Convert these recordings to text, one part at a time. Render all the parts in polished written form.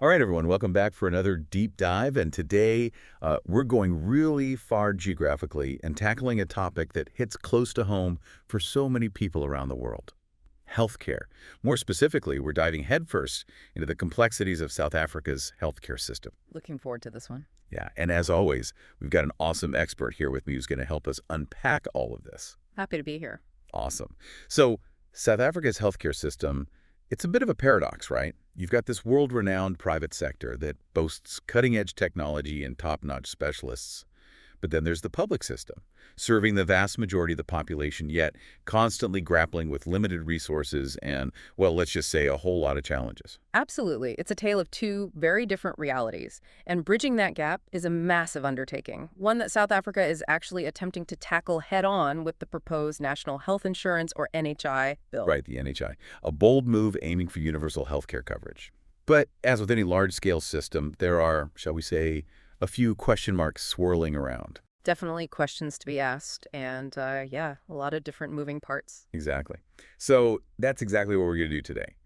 All right, everyone, welcome back for another deep dive. And today we're going really far geographically and tackling a topic that hits close to home for so many people around the world: healthcare. More specifically, we're diving headfirst into the complexities of South Africa's healthcare system. Looking forward to this one. Yeah, and as always, we've got an awesome expert here with me who's going to help us unpack all of this. Happy to be here. Awesome. So, South Africa's healthcare system, it's a bit of a paradox, right? You've got this world-renowned private sector that boasts cutting-edge technology and top-notch specialists. But then there's the public system, serving the vast majority of the population, yet constantly grappling with limited resources and, well, let's just say a whole lot of challenges. Absolutely. It's a tale of two very different realities. And bridging that gap is a massive undertaking, one that South Africa is actually attempting to tackle head-on with the proposed National Health Insurance, or NHI, bill. Right, the NHI. A bold move aiming for universal health care coverage. But as with any large-scale system, there are, shall we say, a few question marks swirling around. Definitely questions to be asked, and yeah, a lot of different moving parts. Exactly. So that's exactly what we're going to do today.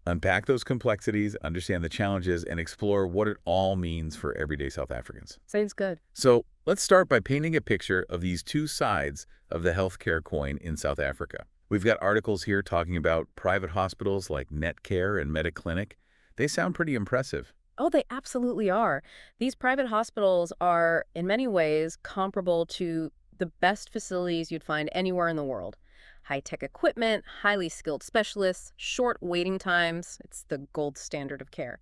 Unpack those complexities, understand the challenges, and explore what it all means for everyday South Africans. Sounds good. So let's start by painting a picture of these two sides of the healthcare coin in South Africa. We've got articles here talking about private hospitals like Netcare and Mediclinic. They sound pretty impressive. Oh, they absolutely are. These private hospitals are, in many ways, comparable to the best facilities you'd find anywhere in the world. High-tech equipment, highly skilled specialists, short waiting times. It's the gold standard of care.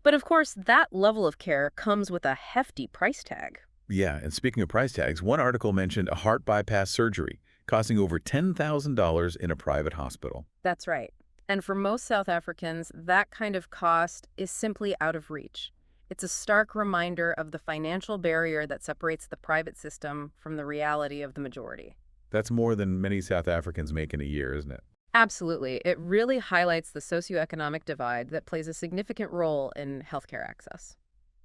But of course, that level of care comes with a hefty price tag. Yeah, and speaking of price tags, one article mentioned a heart bypass surgery costing over $10,000 in a private hospital. That's right. And for most South Africans, that kind of cost is simply out of reach. It's a stark reminder of the financial barrier that separates the private system from the reality of the majority. That's more than many South Africans make in a year, isn't it? Absolutely. It really highlights the socioeconomic divide that plays a significant role in healthcare access.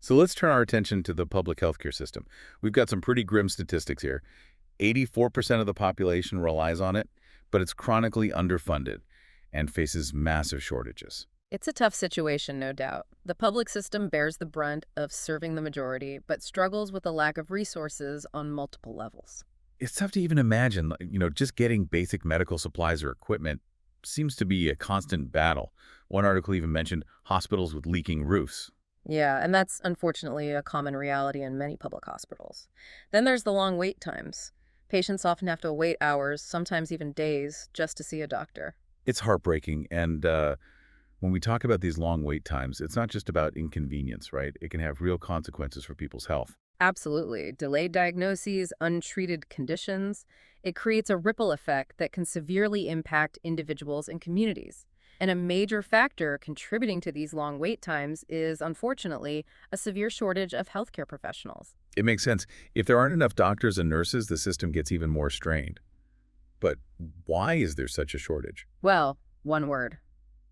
So let's turn our attention to the public healthcare system. We've got some pretty grim statistics here. 84% of the population relies on it, but it's chronically underfunded and faces massive shortages. It's a tough situation, no doubt. The public system bears the brunt of serving the majority, but struggles with a lack of resources on multiple levels. It's tough to even imagine, just getting basic medical supplies or equipment seems to be a constant battle. One article even mentioned hospitals with leaking roofs. Yeah, and that's unfortunately a common reality in many public hospitals. Then there's the long wait times. Patients often have to wait hours, sometimes even days, just to see a doctor. It's heartbreaking, and when we talk about these long wait times, it's not just about inconvenience, right? It can have real consequences for people's health. Absolutely. Delayed diagnoses, untreated conditions. It creates a ripple effect that can severely impact individuals and communities. And a major factor contributing to these long wait times is, unfortunately, a severe shortage of healthcare professionals. It makes sense. If there aren't enough doctors and nurses, the system gets even more strained. But why is there such a shortage? Well, one word: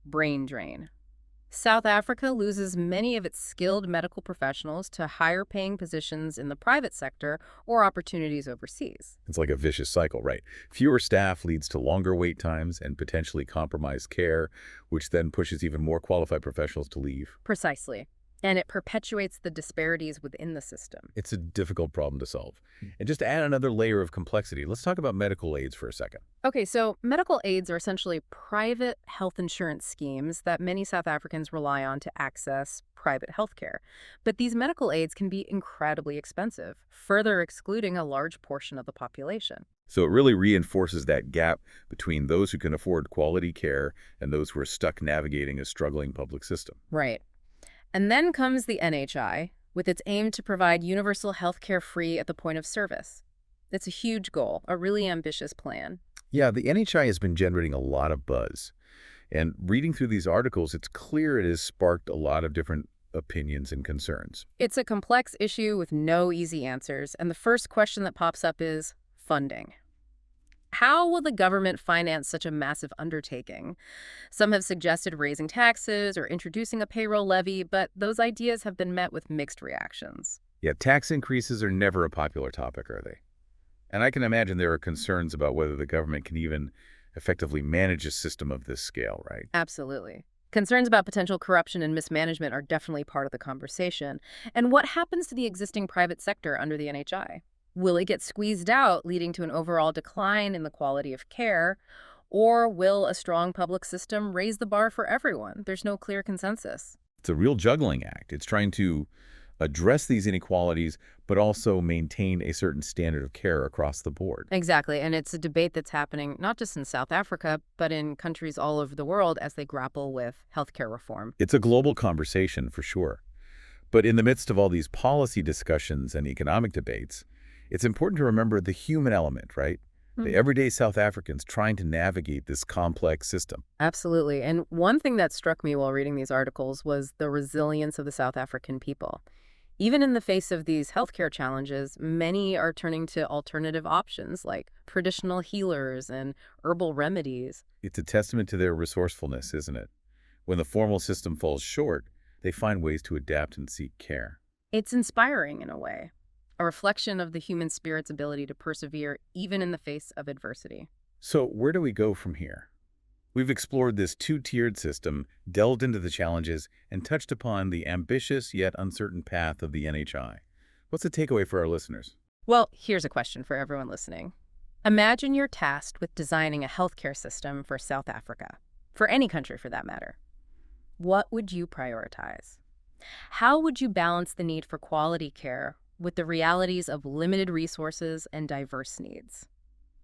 brain drain. South Africa loses many of its skilled medical professionals to higher-paying positions in the private sector or opportunities overseas. It's like a vicious cycle, right? Fewer staff leads to longer wait times and potentially compromised care, which then pushes even more qualified professionals to leave. Precisely. And it perpetuates the disparities within the system. It's a difficult problem to solve. And just to add another layer of complexity, let's talk about medical aids for a second. Okay, so medical aids are essentially private health insurance schemes that many South Africans rely on to access private health care. But these medical aids can be incredibly expensive, further excluding a large portion of the population. So it really reinforces that gap between those who can afford quality care and those who are stuck navigating a struggling public system. Right. And then comes the NHI, with its aim to provide universal health care free at the point of service. It's a huge goal, a really ambitious plan. Yeah, the NHI has been generating a lot of buzz. And reading through these articles, it's clear it has sparked a lot of different opinions and concerns. It's a complex issue with no easy answers, and the first question that pops up is funding. How will the government finance such a massive undertaking? Some have suggested raising taxes or introducing a payroll levy, but those ideas have been met with mixed reactions. Yeah, tax increases are never a popular topic, are they? And I can imagine there are concerns about whether the government can even effectively manage a system of this scale, right? Absolutely. Concerns about potential corruption and mismanagement are definitely part of the conversation. And what happens to the existing private sector under the NHI? Will it get squeezed out, leading to an overall decline in the quality of care? Or will a strong public system raise the bar for everyone? There's no clear consensus. It's a real juggling act. It's trying to address these inequalities, but also maintain a certain standard of care across the board. Exactly. And it's a debate that's happening not just in South Africa, but in countries all over the world as they grapple with healthcare reform. It's a global conversation for sure. But in the midst of all these policy discussions and economic debates, it's important to remember the human element, right? The everyday South Africans trying to navigate this complex system. Absolutely. And one thing that struck me while reading these articles was the resilience of the South African people. Even in the face of these healthcare challenges, many are turning to alternative options like traditional healers and herbal remedies. It's a testament to their resourcefulness, isn't it? When the formal system falls short, they find ways to adapt and seek care. It's inspiring in a way, a reflection of the human spirit's ability to persevere even in the face of adversity. So where do we go from here? We've explored this two-tiered system, delved into the challenges, and touched upon the ambitious yet uncertain path of the NHI. What's the takeaway for our listeners? Well, here's a question for everyone listening. Imagine you're tasked with designing a healthcare system for South Africa, for any country for that matter. What would you prioritize? How would you balance the need for quality care with the realities of limited resources and diverse needs?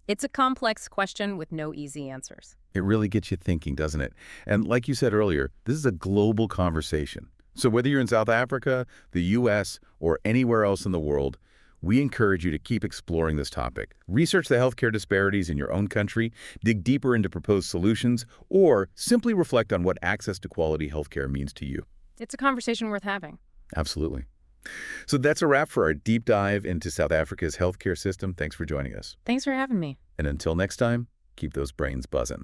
It's a complex question with no easy answers. It really gets you thinking, doesn't it? And like you said earlier, this is a global conversation. So whether you're in South Africa, the U.S., or anywhere else in the world, we encourage you to keep exploring this topic. Research the healthcare disparities in your own country, dig deeper into proposed solutions, or simply reflect on what access to quality healthcare means to you. It's a conversation worth having. Absolutely. So that's a wrap for our deep dive into South Africa's healthcare system. Thanks for joining us. Thanks for having me. And until next time, keep those brains buzzing.